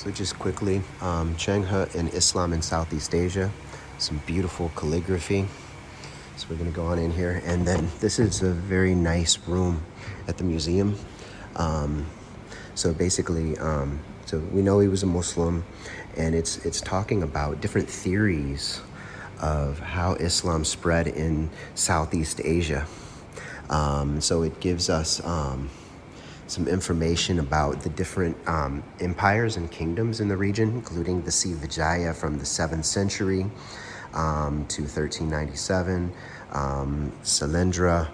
So just quickly, Zheng He and Islam in Southeast Asia, some beautiful calligraphy. So we're gonna go on in here, and then this is a very nice room at the museum. So basically, so we know he was a Muslim, and it's talking about different theories of how Islam spread in Southeast Asia. So it gives us some information about the different empires and kingdoms in the region, including the Vijaya from the 7th century to 1397, Sailendra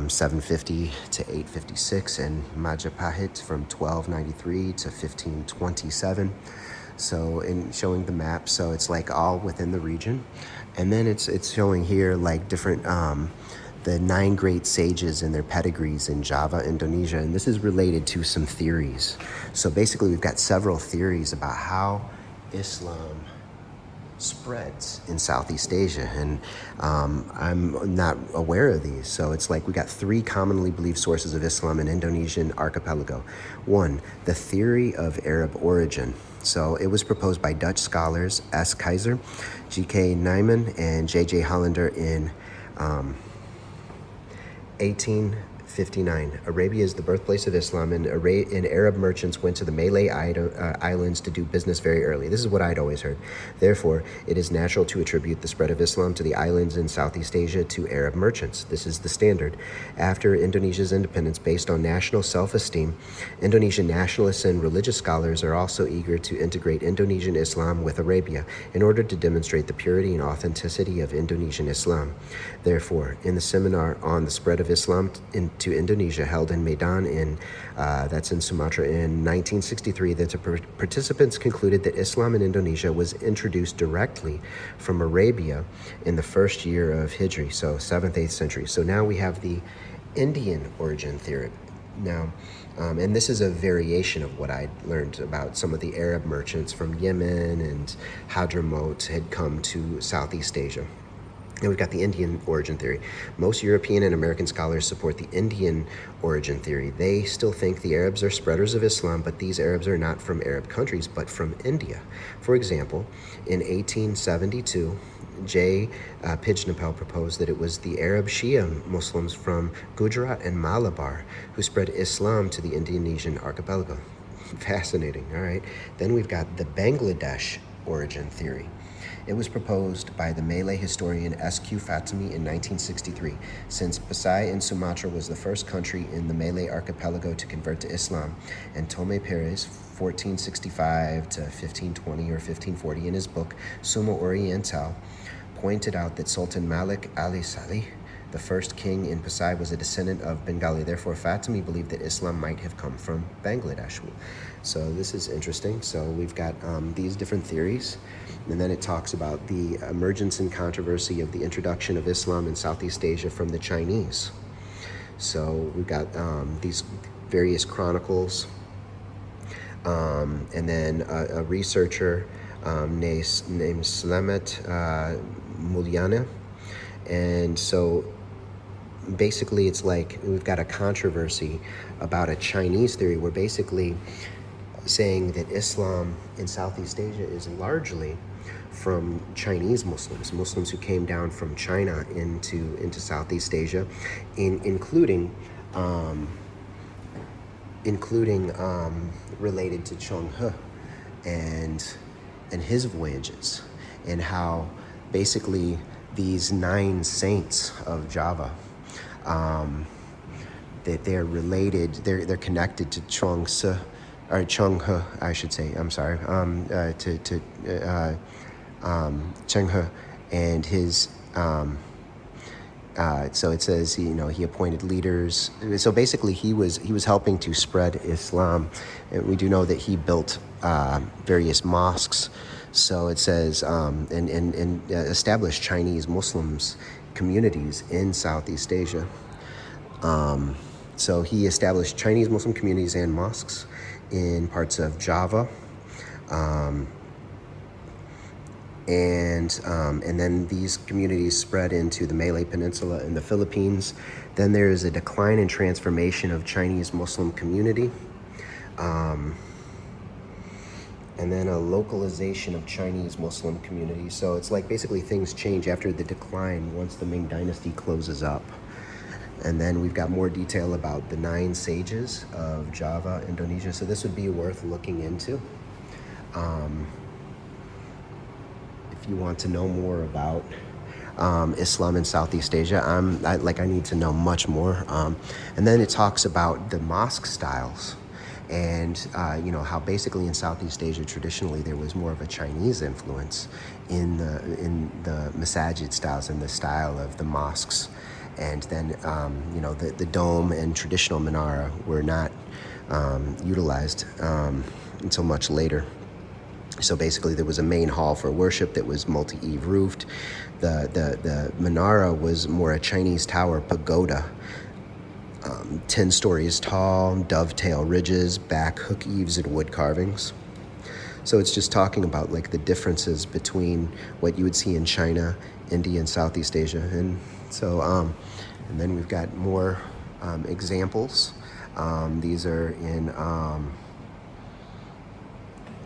750 to 856, and Majapahit from 1293 to 1527. So in showing the map, so it's like all within the region. And then it's showing here like different the 9 great sages and their pedigrees in Java, Indonesia, and this is related to some theories. So basically we've got several theories about how Islam spreads in Southeast Asia, and I'm not aware of these. So it's like we got 3 commonly believed sources of Islam in Indonesian archipelago. 1, the theory of Arab origin. So it was proposed by Dutch scholars S. Keizer, G.K. Nijman, and J.J. Hollander in 1859. Arabia is the birthplace of Islam, and Arab merchants went to the Malay islands to do business very early. This is what I'd always heard. Therefore, it is natural to attribute the spread of Islam to the islands in Southeast Asia to Arab merchants. This is the standard. After Indonesia's independence, based on national self-esteem, Indonesian nationalists and religious scholars are also eager to integrate Indonesian Islam with Arabia in order to demonstrate the purity and authenticity of Indonesian Islam. Therefore, in the seminar on the spread of Islam to Indonesia held in Medan that's in Sumatra in 1963, the participants concluded that Islam in Indonesia was introduced directly from Arabia in the first year of Hijri, so 7th, 8th century. So now we have the Indian origin theory. Now, and this is a variation of what I learned about some of the Arab merchants from Yemen and Hadramaut had come to Southeast Asia. And we've got the Indian origin theory. Most European and American scholars support the Indian origin theory. They still think the Arabs are spreaders of Islam, but these Arabs are not from Arab countries, but from India. For example, in 1872, J. Pijnapel proposed that it was the Arab Shia Muslims from Gujarat and Malabar who spread Islam to the Indonesian archipelago. Fascinating, all right. Then we've got the Bangladesh origin theory. It was proposed by the Malay historian S.Q. Fatimi in 1963. Since Pasai in Sumatra was the first country in the Malay archipelago to convert to Islam, and Tome Perez, 1465 to 1520 or 1540, in his book Summa Oriental, pointed out that Sultan Malik Ali Salih, the first king in Pasai, was a descendant of Bengali. Therefore, Fatimi believed that Islam might have come from Bangladesh. So this is interesting. So we've got these different theories. And then it talks about the emergence and controversy of the introduction of Islam in Southeast Asia from the Chinese. So we've got these various chronicles. And then a researcher named Slamet Mulyana. And so basically it's like we've got a controversy about a Chinese theory. We're basically saying that Islam in Southeast Asia is largely from Chinese Muslims who came down from China into Southeast Asia, including related to Zheng He and his voyages, and how basically these 9 saints of Java, that they're related, they're connected to Zheng He, I should say, I'm sorry, to Zheng He and his, so it says, he appointed leaders. So basically he was helping to spread Islam. And we do know that he built various mosques. So it says, and established Chinese Muslims communities in Southeast Asia. So he established Chinese Muslim communities and mosques in parts of Java, and then these communities spread into the Malay Peninsula and the Philippines. Then there is a decline and transformation of Chinese Muslim community, and then a localization of Chinese Muslim communities. So it's like basically things change after the decline once the Ming Dynasty closes up. And then we've got more detail about the 9 sages of Java, Indonesia. So this would be worth looking into. If you want to know more about Islam in Southeast Asia, I need to know much more. And then it talks about the mosque styles, and how basically in Southeast Asia traditionally there was more of a Chinese influence in the masajid styles and the style of the mosques. And then the dome and traditional minara were not utilized until much later. So basically there was a main hall for worship that was multi-eave roofed. The minara was more a Chinese tower pagoda, 10 stories tall, dovetail ridges, back hook eaves, and wood carvings. So it's just talking about like the differences between what you would see in China, India, and Southeast Asia. And so, and then we've got more examples. These are in,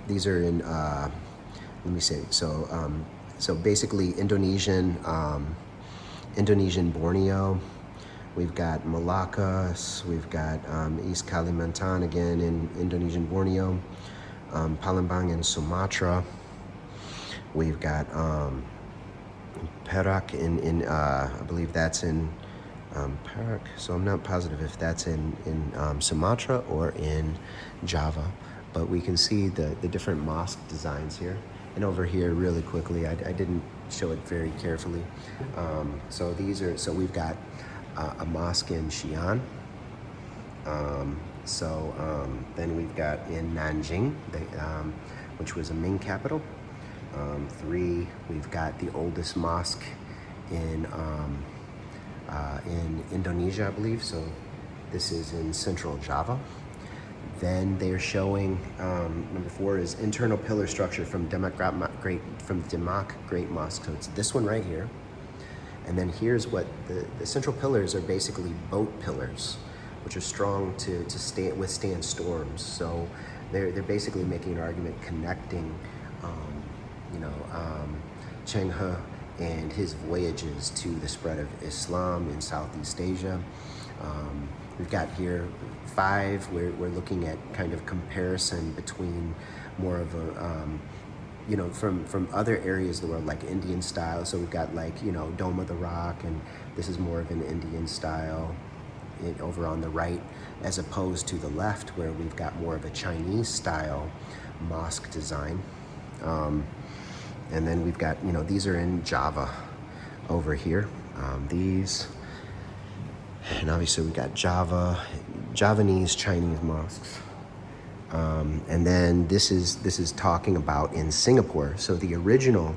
let me see. So basically Indonesian Borneo. We've got Malacca. We've got East Kalimantan again in Indonesian Borneo. Palembang in Sumatra. We've got Perak in I believe that's in Perak. So I'm not positive if that's in Sumatra or in Java. But we can see the different mosque designs here. And over here, really quickly, I didn't show it very carefully. So we've got a mosque in Xi'an. Then we've got in Nanjing, which was a Ming capital. 3, we've got the oldest mosque in Indonesia, I believe. So this is in central Java. Then they're showing, number 4 is internal pillar structure from Demak Great Mosque. So it's this one right here. And then here's what the central pillars are basically boat pillars, which are strong to withstand storms. So they're basically making an argument connecting, Zheng He and his voyages to the spread of Islam in Southeast Asia. We've got here 5, we're looking at kind of comparison between more of a, from other areas of the world, like Indian style. So we've got like, Dome of the Rock, and this is more of an Indian style over on the right, as opposed to the left where we've got more of a Chinese style mosque design. And then we've got, these are in Java over here. These, and obviously we've got Javanese Chinese mosques. And then this is talking about in Singapore. So the original,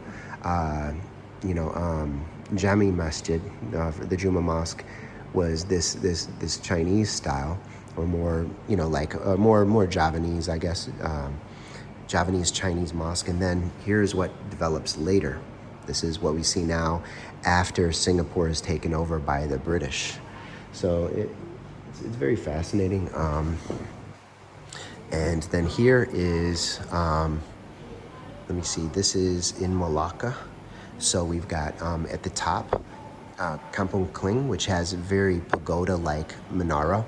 Jami Masjid, the Juma Mosque, was this Chinese style, or more, more Javanese, I guess, Javanese Chinese mosque. And then here's what develops later. This is what we see now after Singapore is taken over by the British. So it's very fascinating. And then here is, let me see, this is in Malacca. So we've got at the top, Kampung Kling, which has a very pagoda-like minara.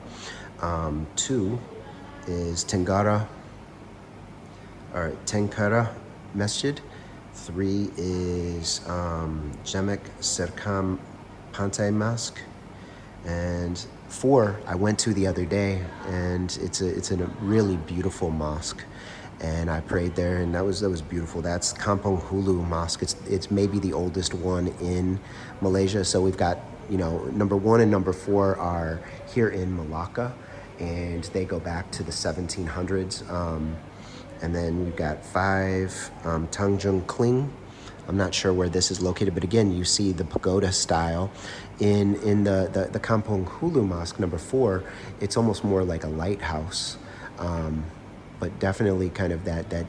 2 is Tenkara Masjid. 3 is Jemek Serkam Pantai Mosque. And 4 I went to the other day, and it's a really beautiful mosque, and I prayed there, and that was beautiful. That's Kampung Hulu Mosque. It's maybe the oldest one in Malaysia. So we've got, number 1 and number 4 are here in Malacca, and they go back to the 1700s. And then we've got 5 Tanjung Kling. I'm not sure where this is located, but again, you see the pagoda style. In the Kampung Hulu Mosque, number 4, it's almost more like a lighthouse, but definitely kind of that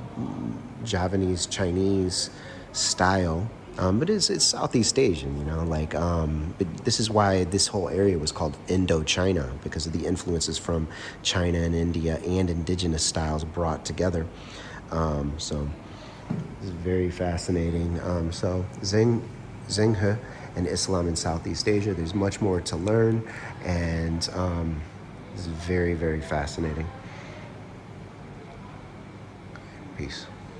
Javanese Chinese style. But it's Southeast Asian, but this is why this whole area was called Indochina, because of the influences from China and India and indigenous styles brought together. So this is very fascinating. So Zheng He and Islam in Southeast Asia. There's much more to learn, and this is very, very fascinating. Peace.